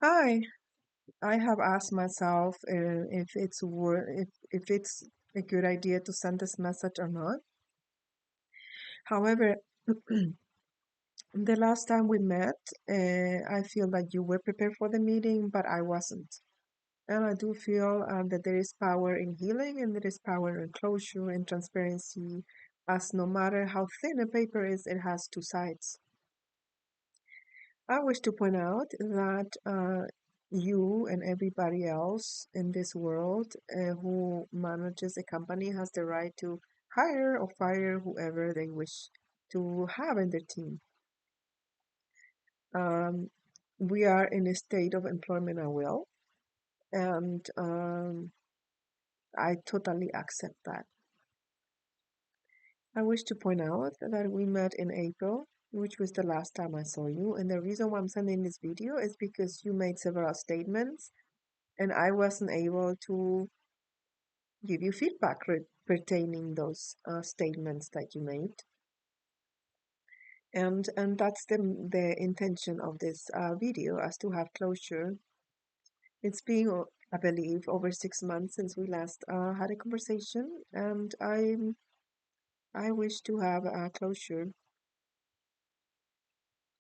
Hi, I have asked myself if it's a good idea to send this message or not. However, the last time we met, I feel that you were prepared for the meeting, but I wasn't. And I do feel that there is power in healing and there is power in closure and transparency, as no matter how thin a paper is, it has two sides. I wish to point out that you and everybody else in this world who manages a company has the right to hire or fire whoever they wish to have in their team. Um, we are in a state of employment at will, and I totally accept that. I wish to point out that we met in April, which was the last time I saw you, and the reason why I'm sending this video is because you made several statements and I wasn't able to give you feedback pertaining those statements that you made. And that's the intention of this video, as to have closure. It's been, I believe, over 6 months since we last had a conversation, and I wish to have closure.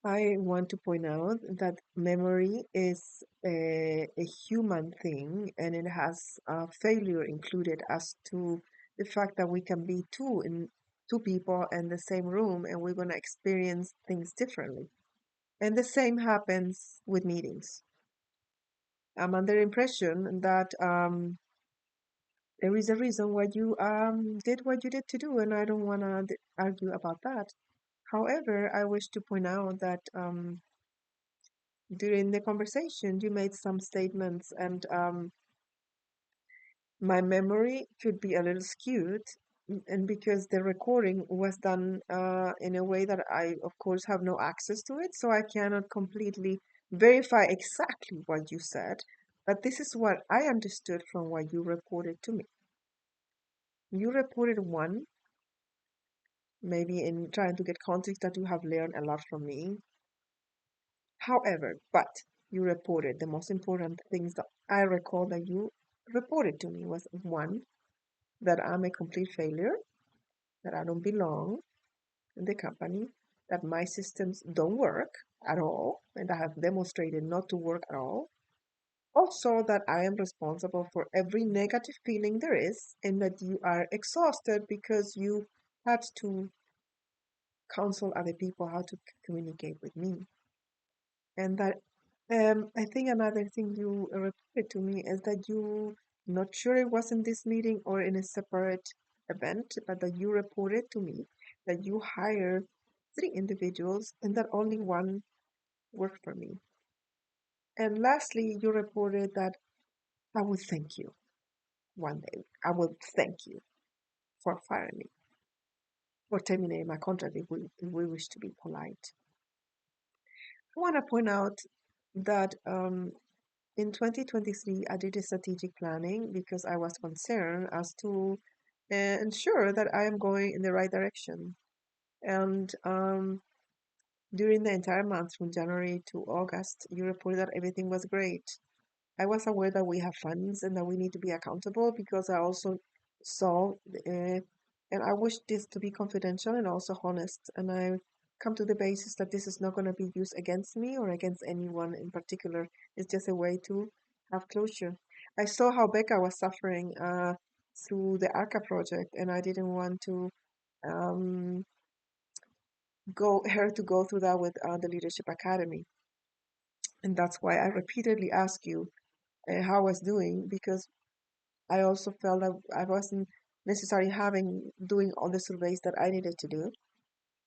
I want to point out that memory is a human thing and it has failure included, as to the fact that we can be two people in the same room and we're going to experience things differently. And the same happens with meetings. I'm under the impression that there is a reason why you did what you did to do, and I don't want to argue about that. However, I wish to point out that during the conversation, you made some statements, and my memory could be a little skewed. And because the recording was done in a way that I, of course, have no access to it, so I cannot completely verify exactly what you said. But this is what I understood from what you reported to me. You reported one, maybe in trying to get context, that you have learned a lot from me. However, but you reported the most important things that I recall that you reported to me was one, that I'm a complete failure, that I don't belong in the company, that my systems don't work at all, and I have demonstrated not to work at all. Also, that I am responsible for every negative feeling there is, and that you are exhausted because you had to counsel other people how to communicate with me. And that I think another thing you reported to me is that you, not sure it was in this meeting or in a separate event, but that you reported to me that you hired three individuals and that only one worked for me. And lastly, you reported that I would thank you one day. I would thank you for firing me or terminating my contract if we wish to be polite. I want to point out that in 2023, I did a strategic planning because I was concerned as to ensure that I am going in the right direction. And during the entire month from January to August, you reported that everything was great. I was aware that we have funds and that we need to be accountable, because I also saw, and I wish this to be confidential and also honest. And I come to the basis that this is not going to be used against me or against anyone in particular. It's just a way to have closure. I saw how Becca was suffering through the ARCA project, and I didn't want to um, go through that with the Leadership Academy. And that's why I repeatedly asked you how I was doing, because I also felt that I wasn't necessarily doing all the surveys that I needed to do.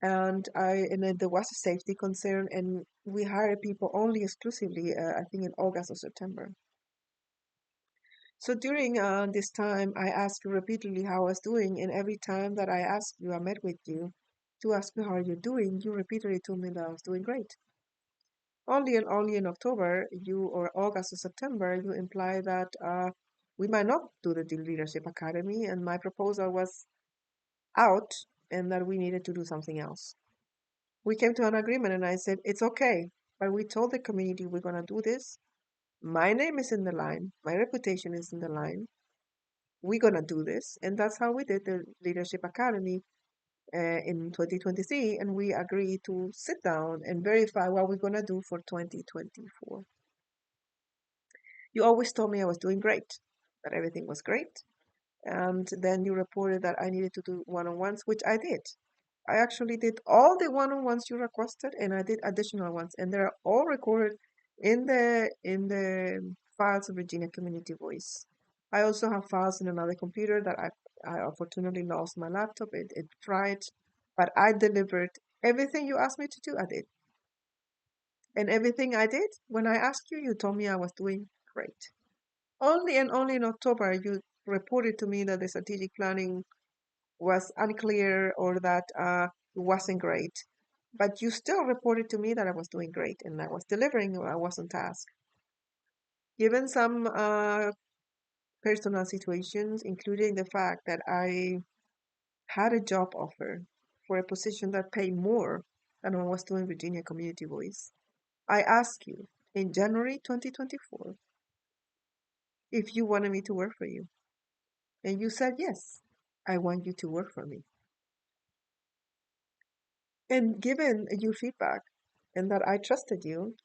And then there was a safety concern, and we hired people only exclusively, I think in August or September. So during this time, I asked you repeatedly how I was doing, and every time that I asked you, I met with you to ask you how you're doing, you repeatedly told me that I was doing great. Only in October, you or August or September, you imply that we might not do the Leadership Academy, and my proposal was out, and that we needed to do something else. We came to an agreement, and I said it's okay, but we told the community we're gonna do this. My name is in the line. My reputation is in the line. We're going to do this. And that's how we did the Leadership Academy in 2023. And we agreed to sit down and verify what we're going to do for 2024. You always told me I was doing great, that everything was great. And then you reported that I needed to do one-on-ones, which I did. I actually did all the one-on-ones you requested, and I did additional ones, and they're all recorded in the files of Virginia Community Voice. I also have files in another computer that I unfortunately lost my laptop. It fried, but I delivered everything you asked me to do. I did, and everything I did when I asked you, you told me I was doing great. Only and only in October you reported to me that the strategic planning was unclear or that it wasn't great. But you still reported to me that I was doing great and I was delivering or I was on task. Given some personal situations, including the fact that I had a job offer for a position that paid more than I was doing Virginia Community Voice, I asked you in January 2024 if you wanted me to work for you. And you said, yes, I want you to work for me. And given your feedback and that I trusted you,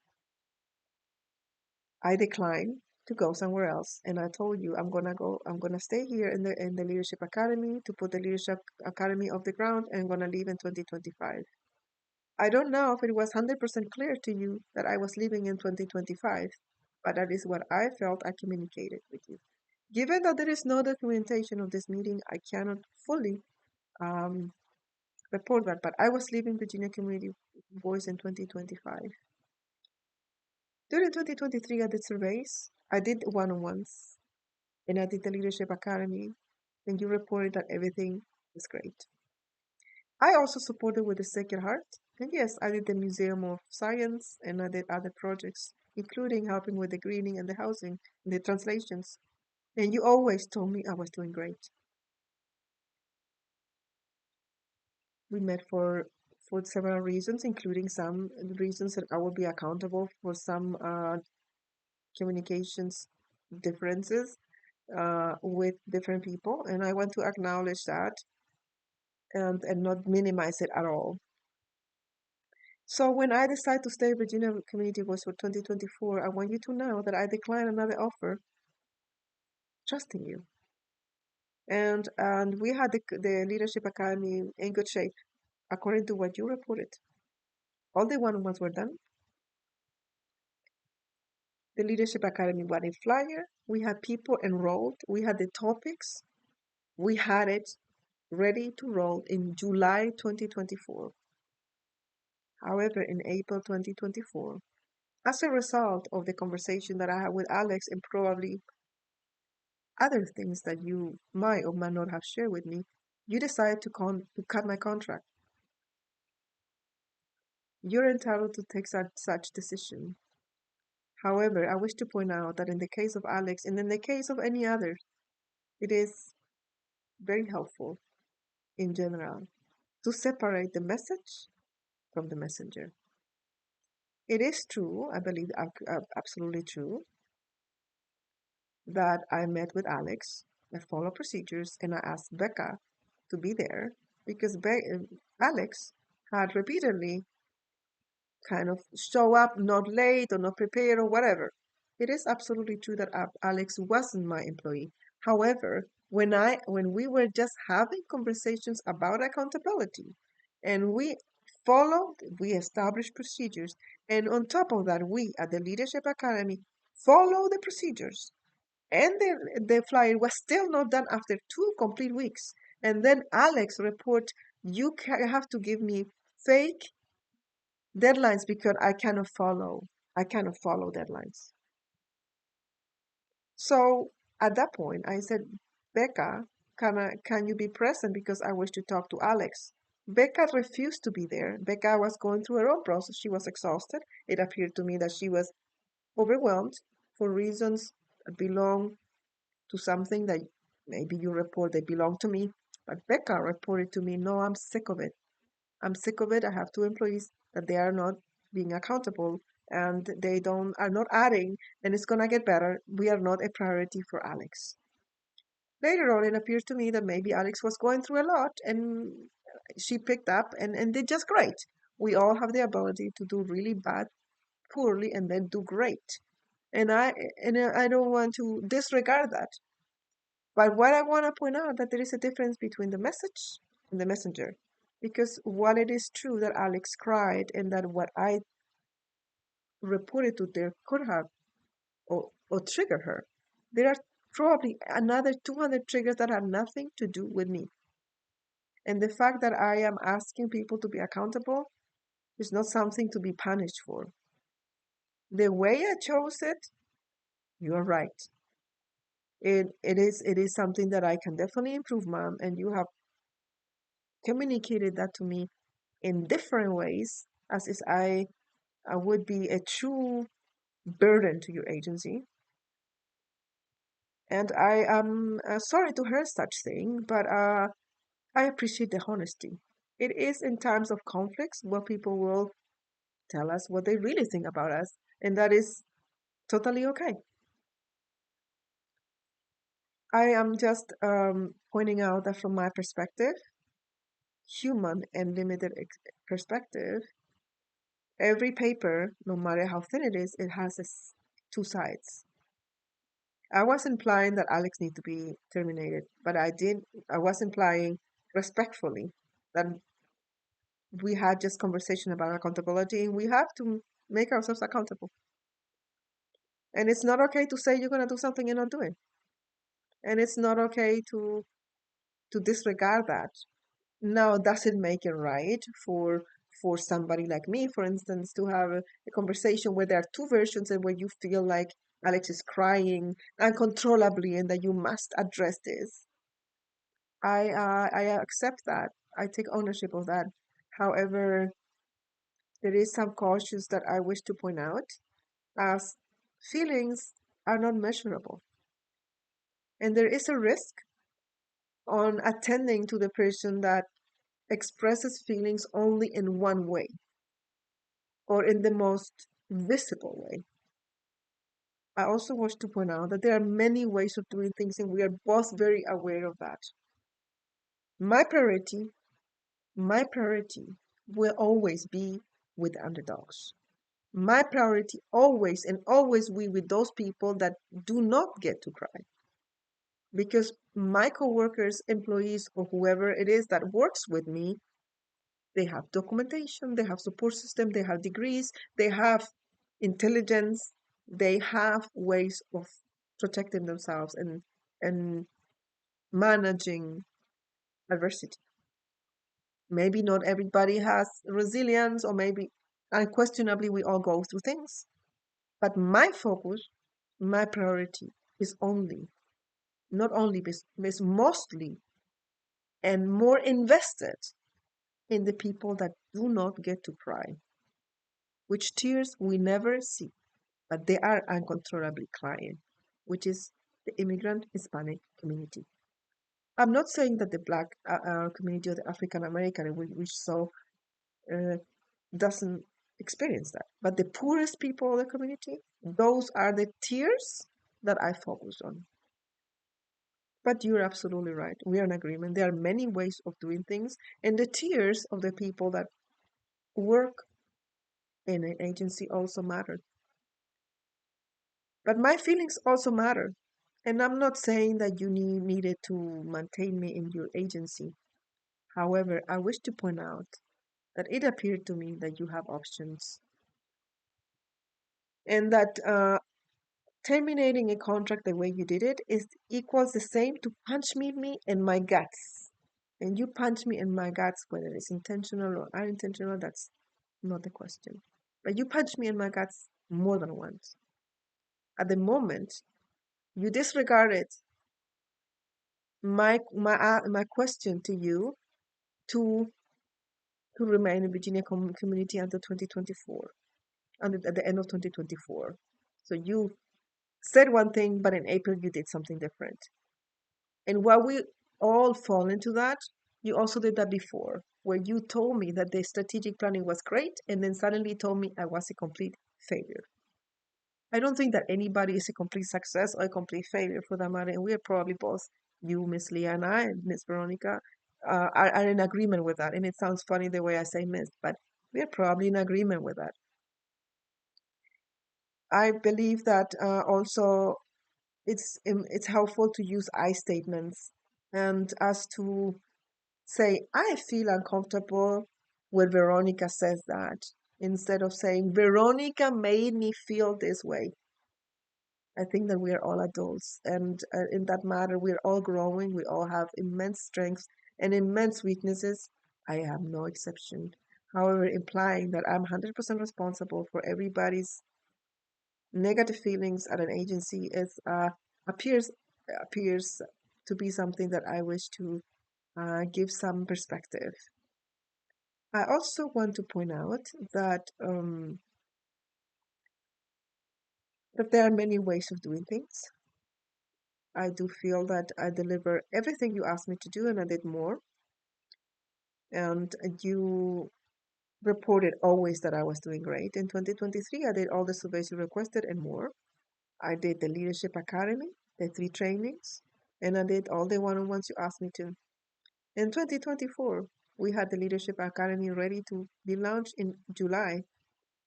I declined to go somewhere else. And I told you I'm gonna stay here in the Leadership Academy to put the Leadership Academy off the ground and I'm gonna leave in 2025. I don't know if it was 100% clear to you that I was leaving in 2025, but that is what I felt I communicated with you. Given that there is no documentation of this meeting, I cannot fully um, report that, but I was leaving Virginia Community Voice in 2025. During 2023, I did surveys, I did one-on-ones, and I did the Leadership Academy, and you reported that everything was great. I also supported with the Sacred Heart, and yes, I did the Museum of Science, and I did other projects, including helping with the greening and the housing and the translations. And you always told me I was doing great. We met for several reasons, including some reasons that I will be accountable for some communications differences with different people, and I want to acknowledge that and not minimize it at all. So when I decide to stay Virginia Community Voice for 2024, I want you to know that I declined another offer, trusting you. And we had the Leadership Academy in good shape, according to what you reported. All the one-on-ones were done. The Leadership Academy got a flyer. We had people enrolled. We had the topics. We had it ready to roll in July 2024. However, in April 2024, as a result of the conversation that I had with Alex and probably other things that you might or might not have shared with me, you decided to cut my contract. You're entitled to take such decision. However, I wish to point out that in the case of Alex and in the case of any other, it is very helpful in general to separate the message from the messenger. It is true, I believe absolutely true, that I met with Alex, I followed procedures, and I asked Becca to be there because Alex had repeatedly kind of show up not late or not prepared or whatever. It is absolutely true that Alex wasn't my employee. However, when we were just having conversations about accountability and we established procedures, and on top of that, we at the Leadership Academy follow the procedures. And the flyer was still not done after 2 complete weeks. And then Alex report, you have to give me fake deadlines because I cannot follow. I cannot follow deadlines. So at that point, I said, Becca, can you be present because I wish to talk to Alex. Becca refused to be there. Becca was going through her own process. She was exhausted. It appeared to me that she was overwhelmed for reasons that belong to something that maybe you report they belong to me. But Becca reported to me, no, I'm sick of it. I'm sick of it. I have two employees that they are not being accountable and they don't are not adding, and it's gonna get better, we are not a priority for Alex. Later on, it appears to me that maybe Alex was going through a lot and she picked up and did just great. We all have the ability to do really bad, poorly, and then do great. And I don't want to disregard that. But what I want to point out that there is a difference between the message and the messenger. Because while it is true that Alex cried and that what I reported to there could have or trigger her, there are probably another 200 triggers that have nothing to do with me. And the fact that I am asking people to be accountable is not something to be punished for. The way I chose it, you're right. It is something that I can definitely improve, mom, and you have communicated that to me in different ways, as is I would be a true burden to your agency. And I am sorry to hear such thing, but I appreciate the honesty. It is in times of conflicts where people will tell us what they really think about us, and that is totally okay. I am just pointing out that from my perspective, human and limited perspective, every paper, no matter how thin it is, it has two sides. I was implying that Alex need to be terminated, but I was implying respectfully that we had just conversation about accountability and we have to make ourselves accountable. And it's not okay to say you're going to do something and not do it. And it's not okay to disregard that. Now, does it make it right for somebody like me, for instance, to have a conversation where there are two versions and where you feel like Alex is crying uncontrollably and that you must address this? I accept that. I take ownership of that. However, there is some cautions that I wish to point out, as feelings are not measurable, and there is a risk on attending to the person that expresses feelings only in one way or in the most visible way. I also wish to point out that there are many ways of doing things, and we are both very aware of that. My priority, my priority will always be with the underdogs. My priority always and always be with those people that do not get to cry. Because my coworkers, employees, or whoever it is that works with me, they have documentation, they have support system, they have degrees, they have intelligence, they have ways of protecting themselves and managing adversity. Maybe not everybody has resilience, or maybe unquestionably we all go through things. But my focus, my priority is only, not only, is mostly and more invested in the people that do not get to cry, which tears we never see, but they are uncontrollably crying, which is the immigrant Hispanic community. I'm not saying that the Black community or the African American, which so uh, doesn't experience that, but the poorest people of the community, those are the tears that I focus on. But you're absolutely right. We are in agreement. There are many ways of doing things, and the tears of the people that work in an agency also matter. But my feelings also matter. And I'm not saying that you needed to maintain me in your agency. However, I wish to point out that it appeared to me that you have options and that terminating a contract the way you did it is equals the same to punch me in my guts. And you punch me in my guts, whether it's intentional or unintentional, that's not the question. But you punch me in my guts more than once. At the moment, you disregarded my question to you to remain in Virginia community until 2024, at the end of 2024. So you said one thing, but in April you did something different. And while we all fall into that, you also did that before, where you told me that the strategic planning was great, and then suddenly told me I was a complete failure. I don't think that anybody is a complete success or a complete failure for that matter. And we are probably both, you, Miss Leah, and I, and Miss Veronica, are in agreement with that. And it sounds funny the way I say Miss, but we are probably in agreement with that. I believe that also it's helpful to use I statements and as to say, I feel uncomfortable when Veronica says that, instead of saying, Veronica made me feel this way. I think that we are all adults, and in that matter, we're all growing. We all have immense strengths and immense weaknesses. I am no exception. However, implying that I'm 100% responsible for everybody's negative feelings at an agency is appears appears to be something that I wish to give some perspective. I also want to point out that there are many ways of doing things. I do feel that I deliver everything you asked me to do, and I did more. And you reported always that I was doing great. In 2023, I did all the surveys you requested and more. I did the Leadership Academy, the 3 trainings, and I did all the one-on-ones you asked me to. In 2024, we had the Leadership Academy ready to be launched in July.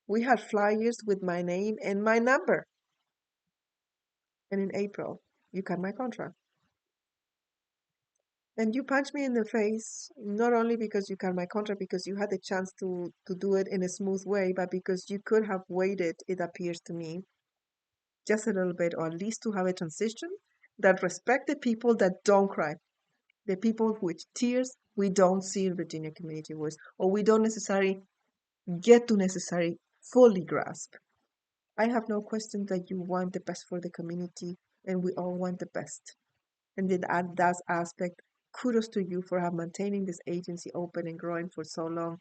We had flyers with my name and my number. And in April, you cut my contract. And you punched me in the face, not only because you cut my contract, because you had the chance to do it in a smooth way, but because you could have waited, it appears to me, just a little bit, or at least to have a transition that respect the people that don't cry, the people with tears we don't see in Virginia Community Voice, or we don't necessarily get to necessarily fully grasp. I have no question that you want the best for the community, and we all want the best. And in that aspect, kudos to you for have maintaining this agency open and growing for so long.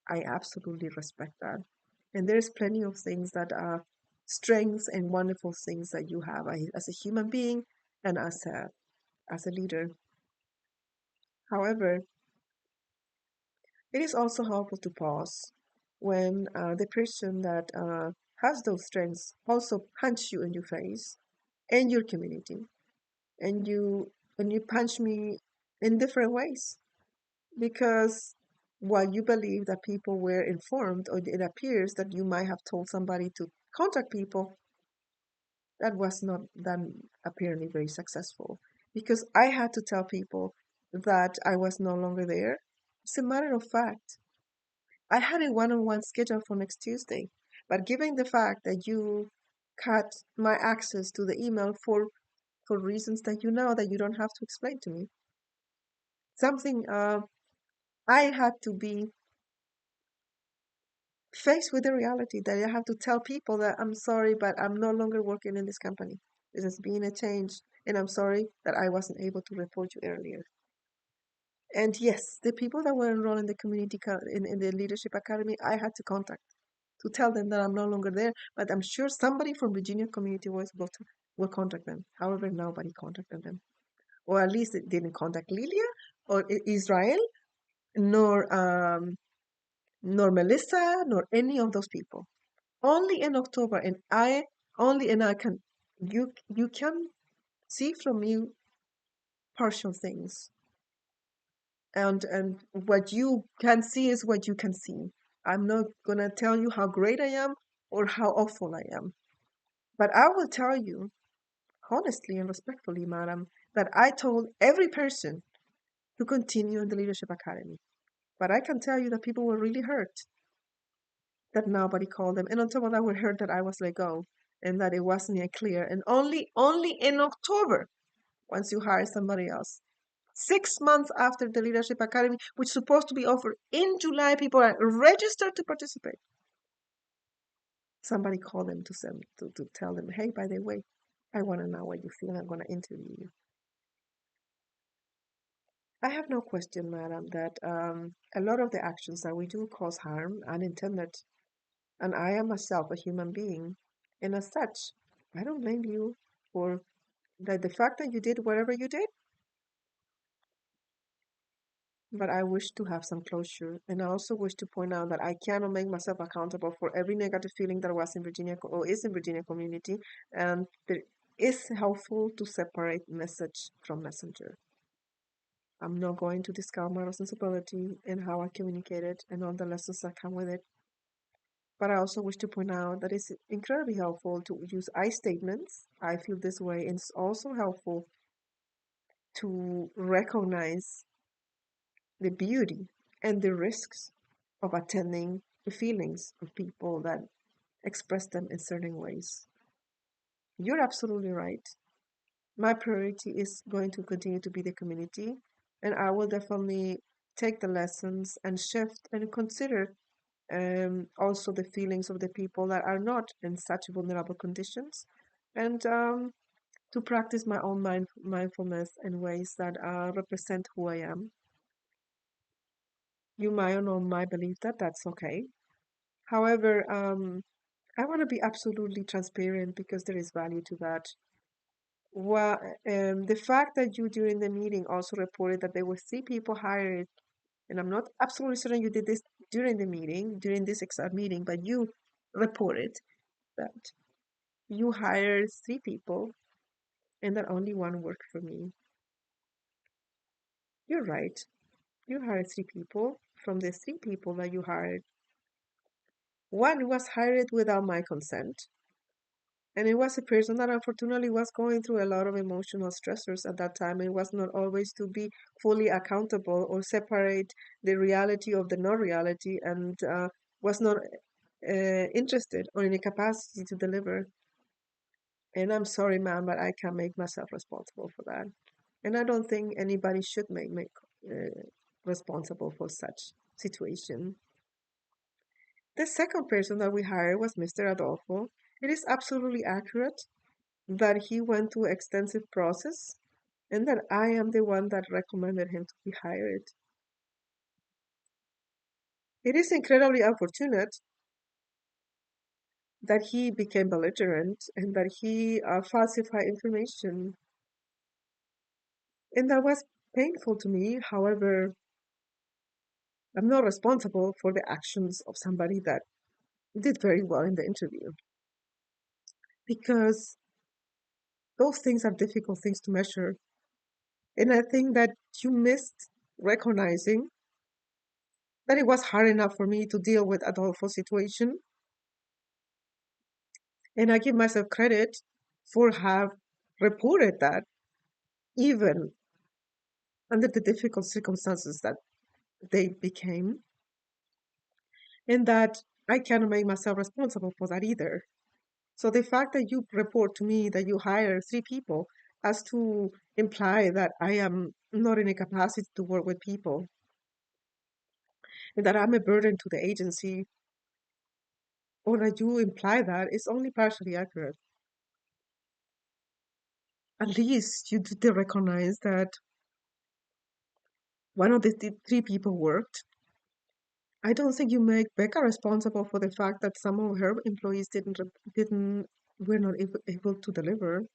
I absolutely respect that. And there's plenty of things that are strengths and wonderful things that you have as a human being and as a leader. However, it is also helpful to pause when the person that has those strengths also punch you in your face and your community, and you punch me in different ways because while you believe that people were informed, or it appears that you might have told somebody to contact people, that was not then apparently very successful because I had to tell people that I was no longer there. As a matter of fact, I had a one-on-one schedule for next Tuesday, but given the fact that you cut my access to the email for reasons that you know that you don't have to explain to me, something I had to be faced with the reality that I have to tell people that I'm sorry, but I'm no longer working in this company. This has been a change, and I'm sorry that I wasn't able to report you earlier. And yes, the people that were enrolled in the in the Leadership Academy, I had to contact to tell them that I'm no longer there. But I'm sure somebody from Virginia Community Voice will contact them. However, nobody contacted them, or at least it didn't contact Lilia or Israel, nor nor Melissa, nor any of those people. Only in October, and I can you can see from me partial things, and what you can see is what you can see. I'm not gonna tell you how great I am or how awful I am, but I will tell you honestly and respectfully, madam, that I told every person to continue in the Leadership Academy. But I can tell you that people were really hurt that nobody called them. And on top of that, we heard that I was let go and that it wasn't yet clear. And only in October, once you hire somebody else. 6 months after the Leadership Academy, which is supposed to be offered in July, people are registered to participate. Somebody called them to tell them, hey, by the way, I want to know what you feel. I'm going to interview you. I have no question, madam, that a lot of the actions that we do cause harm, unintended, and I am myself a human being. And as such, I don't blame you for the fact that you did whatever you did. but I wish to have some closure. And I also wish to point out that I cannot make myself accountable for every negative feeling that was in Virginia or is in Virginia community. And it is helpful to separate message from messenger. I'm not going to discount my responsibility in how I communicate it and all the lessons that come with it. But I also wish to point out that it's incredibly helpful to use I statements. I feel this way. And it's also helpful to recognize the beauty and the risks of attending the feelings of people that express them in certain ways. You're absolutely right. My priority is going to continue to be the community, and I will definitely take the lessons and shift and consider also the feelings of the people that are not in such vulnerable conditions, and to practice my own mindfulness in ways that represent who I am. You might or not might believe that that's okay. However, I want to be absolutely transparent because there is value to that. Well, the fact that you during the meeting also reported that there were three people hired, and I'm not absolutely certain you did this during the meeting, during this exact meeting, but you reported that you hired three people and that only one worked for me. You're right. You hired three people. From the three people that you hired, one was hired without my consent. And it was a person that unfortunately was going through a lot of emotional stressors at that time and was not always to be fully accountable or separate the reality of the non-reality and was not interested or in a capacity to deliver. And I'm sorry, ma'am, but I can't make myself responsible for that. And I don't think anybody should make responsible for such situation. The second person that we hired was Mr. Adolfo. It is absolutely accurate that he went through extensive process and that I am the one that recommended him to be hired. It is incredibly unfortunate that he became belligerent and that he falsified information. And that was painful to me. However, I'm not responsible for the actions of somebody that did very well in the interview because those things are difficult things to measure. And I think that you missed recognizing that it was hard enough for me to deal with Adolfo's situation. And I give myself credit for have reported that even under the difficult circumstances that they became, and that I cannot make myself responsible for that either. So the fact that you report to me that you hire three people has to imply that I am not in a capacity to work with people and that I'm a burden to the agency, or that you imply that is only partially accurate. At least you did recognize that one of the three people worked. I don't think you make Becca responsible for the fact that some of her employees didn't were not able to deliver,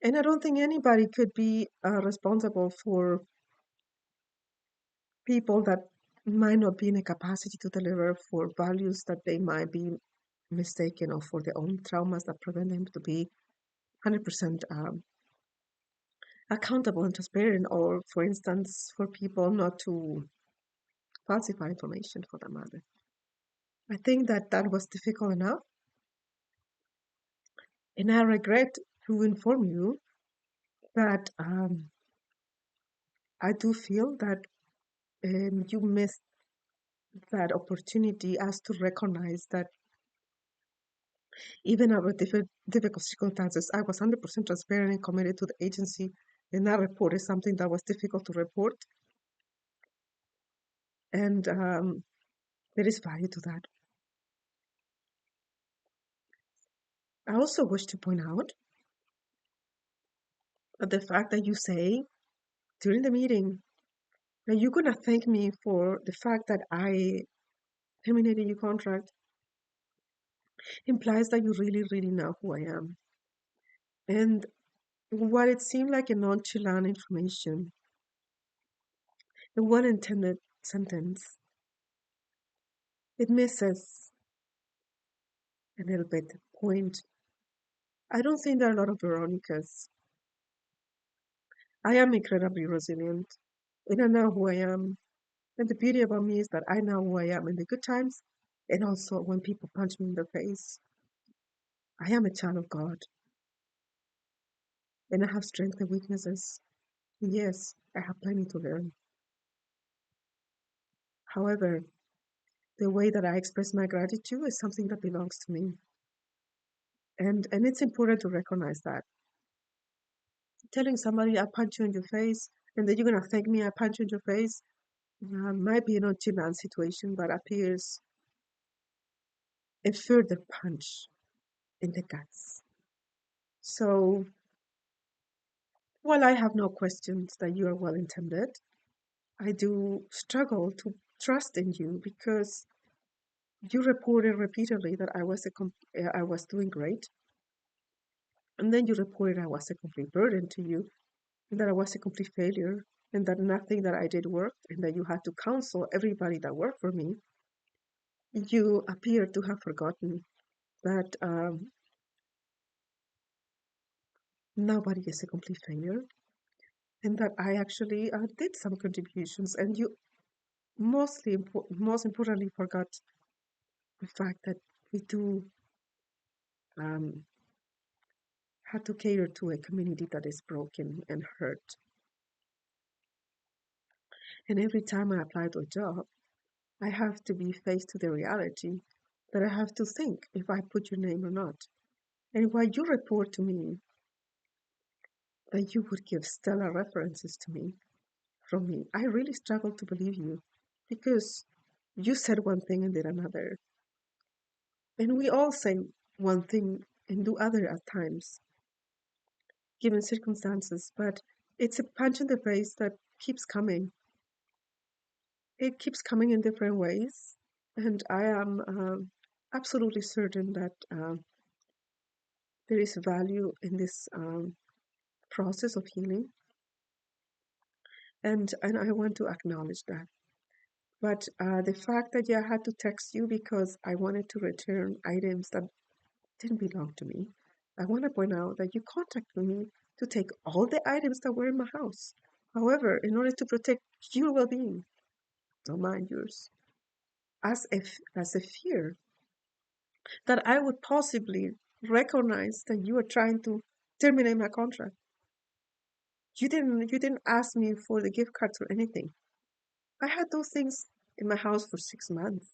and I don't think anybody could be responsible for people that might not be in a capacity to deliver for values that they might be mistaken or for their own traumas that prevent them to be 100% accountable and transparent, or for instance, for people not to falsify information for that matter. I think that that was difficult enough. And I regret to inform you that I do feel that you missed that opportunity as to recognize that even under difficult circumstances, I was 100% transparent and committed to the agency. And that report is something that was difficult to report. And there is value to that. I also wish to point out that the fact that you say during the meeting that you're going to thank me for the fact that I terminated your contract implies that you really, really know who I am. And what it seemed like a nonchalant information a well-intended sentence, it misses a little bit the point. I don't think there are a lot of Veronicas. I am incredibly resilient, and I know who I am. And the beauty about me is that I know who I am in the good times, and also when people punch me in the face. I am a child of God, and I have strengths and weaknesses. Yes, I have plenty to learn. However, the way that I express my gratitude is something that belongs to me. And it's important to recognize that. Telling somebody I punch you in your face and then you're gonna thank me I punch you in your face might be an on-demand situation, but appears a further punch in the guts. So while I have no questions that you are well intended, I do struggle to trust in you because you reported repeatedly that I was doing great, and then you reported I was a complete burden to you, and that I was a complete failure, and that nothing that I did worked, and that you had to counsel everybody that worked for me. You appear to have forgotten that nobody is a complete failure, and that I actually did some contributions, and you most importantly forgot the fact that we do um, have to cater to a community that is broken and hurt. And every time I apply to a job, I have to be faced to the reality that I have to think if I put your name or not. And while you report to me that you would give stellar references to me from me, I really struggle to believe you because you said one thing and did another. And we all say one thing and do other at times, given circumstances, but it's a punch in the face that keeps coming. It keeps coming in different ways. And I am absolutely certain that there is value in this process of healing. And I want to acknowledge that. But the fact that I had to text you because I wanted to return items that didn't belong to me, I want to point out that you contacted me to take all the items that were in my house. However, in order to protect your well-being, not mine, yours, as a fear that I would possibly recognize that you are trying to terminate my contract. You didn't ask me for the gift cards or anything. I had those things in my house for 6 months,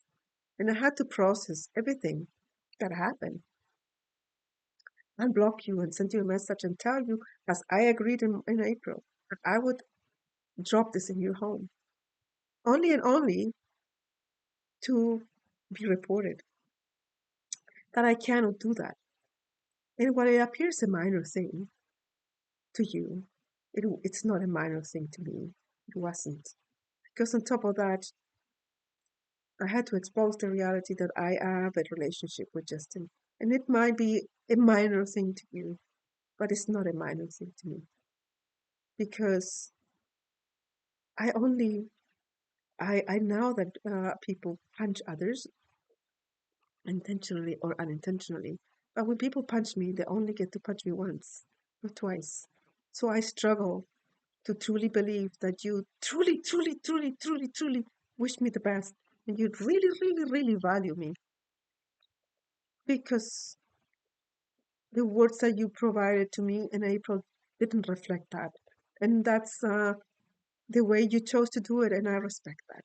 and I had to process everything that happened. Unblock you and send you a message and tell you, as I agreed in April, that I would drop this in your home. Only and only to be reported that I cannot do that. And while it appears a minor thing to you, it's not a minor thing to me. It wasn't. Because on top of that, I had to expose the reality that I have a relationship with Justin. And it might be a minor thing to you, but it's not a minor thing to me. Because I only, I know that people punch others intentionally or unintentionally. But when people punch me, they only get to punch me once, not twice. So I struggle to truly believe that you truly wish me the best and you really value me because the words that you provided to me in April didn't reflect that. And that's the way you chose to do it, and I respect that.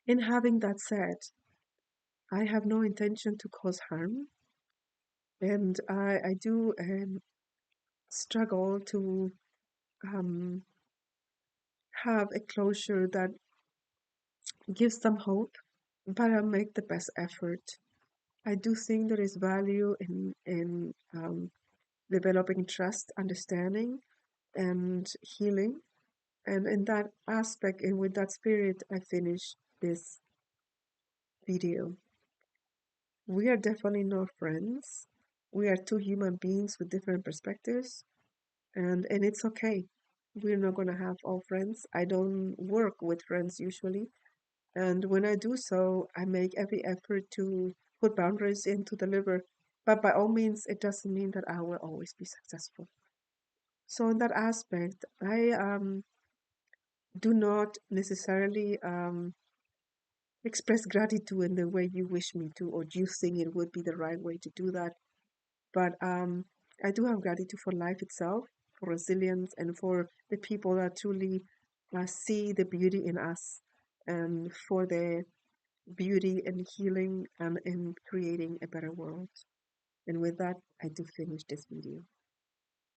And having that said, I have no intention to cause harm, and I do struggle to um, have a closure that gives them hope, but I'll make the best effort. I do think there is value in developing trust, understanding, and healing. And in that aspect and with that spirit, I finish this video. We are definitely not friends. We are two human beings with different perspectives, and it's okay. We're not going to have all friends. I don't work with friends usually. And when I do so, I make every effort to put boundaries in to deliver. But by all means, it doesn't mean that I will always be successful. So in that aspect, I do not necessarily express gratitude in the way you wish me to, or you think it would be the right way to do that. But I do have gratitude for life itself, for resilience, and for the people that truly see the beauty in us, and for the beauty and healing and in creating a better world. And with that, I do finish this video.